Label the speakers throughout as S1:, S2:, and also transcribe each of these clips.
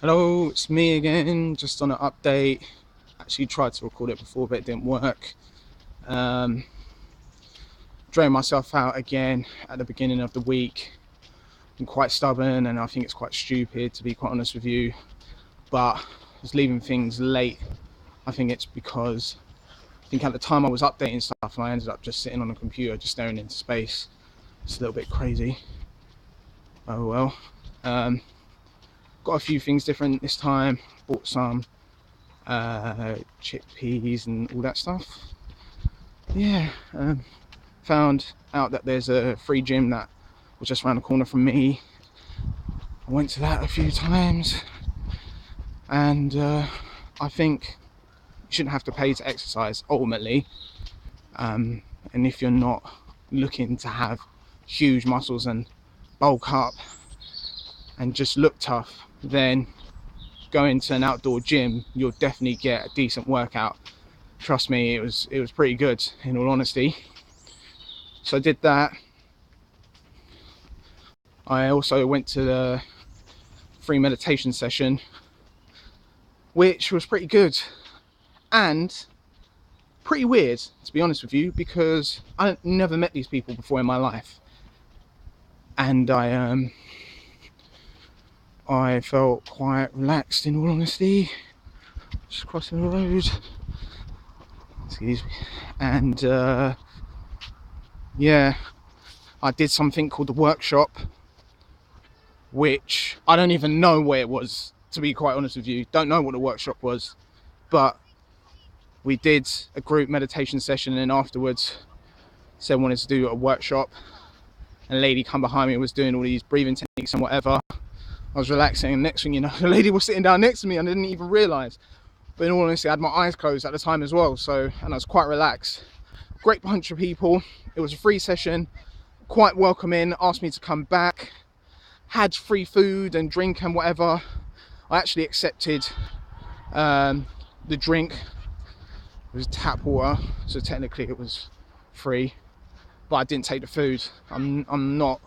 S1: Hello, it's me again, just on an update. Actually tried to record it before, but it didn't work. Um, Drained myself out again at the beginning of the week. I'm quite stubborn and I think it's quite stupid, to be quite honest with you. But I was leaving things late. I think it's because I think at the time I was updating stuff and I ended up just sitting on the computer, just staring into space. It's a little bit crazy. Oh well. Um, got a few things different this time. Bought some chickpeas and all that stuff. Yeah, found out that there's a free gym that was just around the corner from me. I went to that a few times, and I think you shouldn't have to pay to exercise ultimately. And if you're not looking to have huge muscles and bulk up and just look tough, then going to an outdoor gym, you'll definitely get a decent workout. Trust me, it was pretty good, in all honesty. So I did that. I also went to the free meditation session, which was pretty good and pretty weird, to be honest with you, because I never met these people before in my life, and I felt quite relaxed, in all honesty. Just crossing the road, excuse me, and yeah, I did something called the workshop, which I don't even know where it was, to be quite honest with you. Don't know what the workshop was, but we did a group meditation session, and then afterwards said wanted to do a workshop, and a lady come behind me and was doing all these breathing techniques and whatever. I was relaxing, and next thing you know, the lady was sitting down next to me and I didn't even realise. But in all honesty, I had my eyes closed at the time as well, so, and I was quite relaxed. Great bunch of people. It was a free session, quite welcoming, asked me to come back, had free food and drink and whatever. I actually accepted the drink. It was tap water, so technically it was free, but I didn't take the food. I'm not,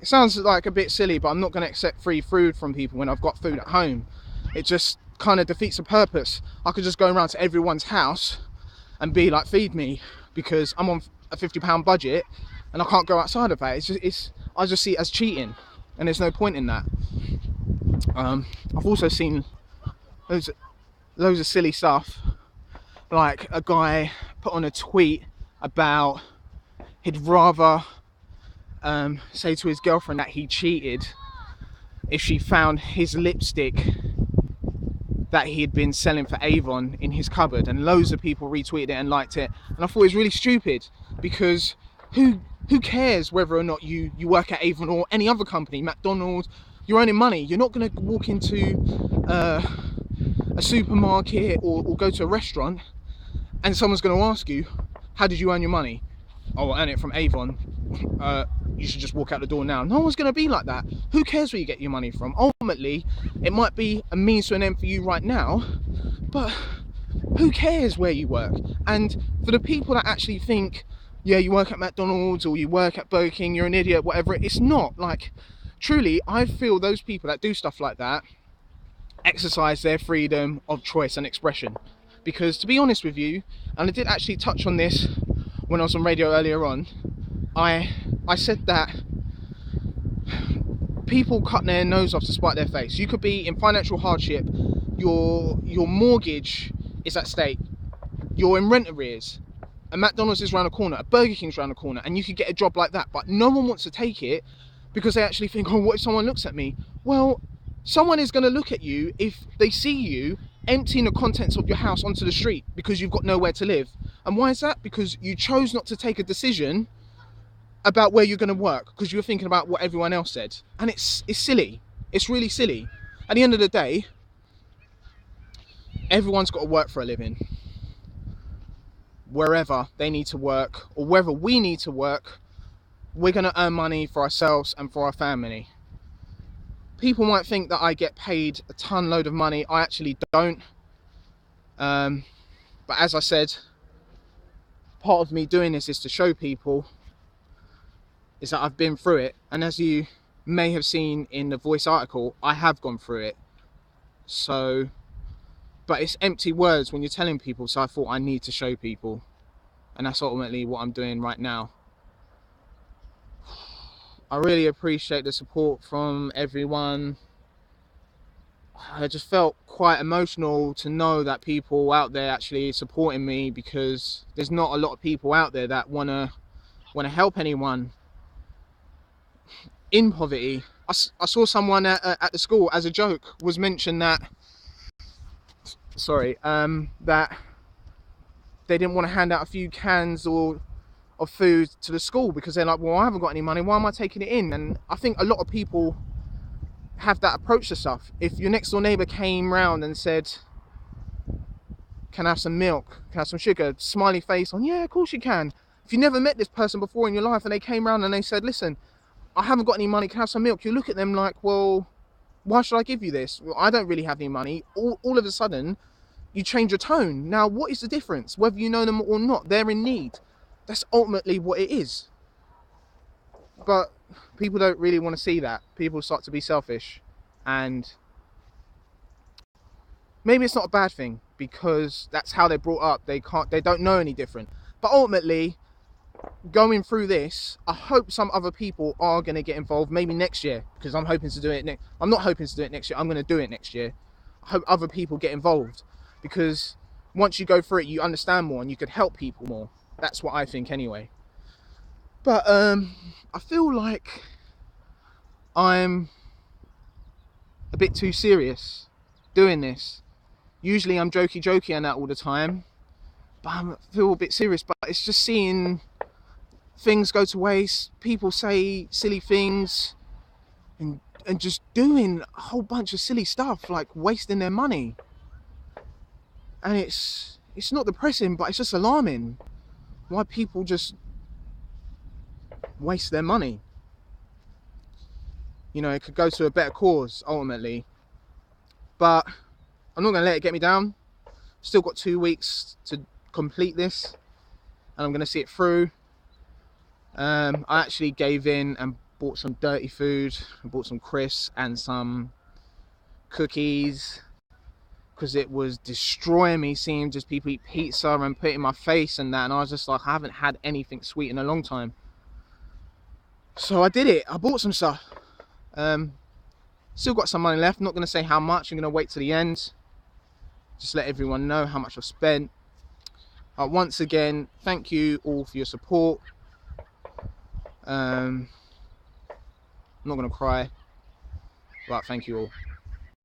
S1: it sounds like a bit silly, but I'm not going to accept free food from people when I've got food at home. It just kind of defeats the purpose. I could just go around to everyone's house and be like, feed me, because I'm on a £50 budget and I can't go outside of that. I just see it as cheating, and there's no point in that. I've also seen loads of silly stuff, like a guy put on a tweet about he'd rather say to his girlfriend that he cheated if she found his lipstick that he had been selling for Avon in his cupboard, and loads of people retweeted it and liked it. And I thought it was really stupid, because who cares whether or not you work at Avon or any other company, McDonald's? You're earning money. You're not going to walk into a supermarket or go to a restaurant and someone's going to ask you, how did you earn your money? Oh, I earn it from Avon. You should just walk out the door now. No one's going to be like that. Who cares where you get your money from? Ultimately, it might be a means to an end for you right now, but who cares where you work? And for the people that actually think, yeah, you work at McDonald's or you work at Burger King, you're an idiot, whatever, it's not. Like, truly, I feel those people that do stuff like that exercise their freedom of choice and expression. Because to be honest with you, and I did actually touch on this when I was on radio earlier on, I said that people cut their nose off to spite their face. You could be in financial hardship, your mortgage is at stake, you're in rent arrears, a McDonald's is around the corner, a Burger King's around the corner, and you could get a job like that, but no one wants to take it because they actually think, oh, what if someone looks at me? Well, someone is going to look at you if they see you emptying the contents of your house onto the street because you've got nowhere to live. And why is that? Because you chose not to take a decision about where you're going to work because you were thinking about what everyone else said. And it's silly. It's really silly. At the end of the day, everyone's got to work for a living. Wherever they need to work, or wherever we need to work, we're going to earn money for ourselves and for our family. People might think that I get paid a ton load of money. I actually don't. But as I said, part of me doing this is to show people is that I've been through it. And as you may have seen in the Voice article, I have gone through it. So, but it's empty words when you're telling people, so I thought I need to show people. And that's ultimately what I'm doing right now. I really appreciate the support from everyone. I just felt quite emotional to know that people out there actually supporting me, because there's not a lot of people out there that want to help anyone in poverty. I saw someone at the school, as a joke, was mentioned that, that they didn't want to hand out a few cans of food to the school because they're like, well, I haven't got any money, why am I taking it in? And I think a lot of people have that approach to stuff. If your next door neighbour came round and said, can I have some milk, can I have some sugar, smiley face on, yeah, of course you can. If you never met this person before in your life and they came round and they said, listen, I haven't got any money, can I have some milk? You look at them like, well, why should I give you this? Well, I don't really have any money. All of a sudden, you change your tone. Now, what is the difference? Whether you know them or not, they're in need. That's ultimately what it is. But people don't really want to see that. People start to be selfish. And maybe it's not a bad thing, because that's how they're brought up. They don't know any different. But ultimately, going through this, I hope some other people are going to get involved, maybe next year, because I'm hoping to do it I'm not hoping to do it next year, I'm going to do it next year. I hope other people get involved, because once you go through it, you understand more and you could help people more. That's what I think anyway. But I feel like I'm a bit too serious doing this. Usually I'm jokey and that all the time, but I feel a bit serious. But it's just seeing things go to waste, people say silly things, and just doing a whole bunch of silly stuff, like wasting their money. And it's not depressing, but it's just alarming why people just waste their money. You know, it could go to a better cause ultimately, but I'm not gonna let it get me down. Still got 2 weeks to complete this, and I'm gonna see it through. I actually gave in and bought some dirty food. I bought some crisps and some cookies, because it was destroying me seeing just people eat pizza and put it in my face and that, and I was just like, I haven't had anything sweet in a long time. So I did it. I bought some stuff. Still got some money left. I'm not going to say how much. I'm going to wait till the end. Just let everyone know how much I've spent. Once again, thank you all for your support. I'm not going to cry, but thank you all.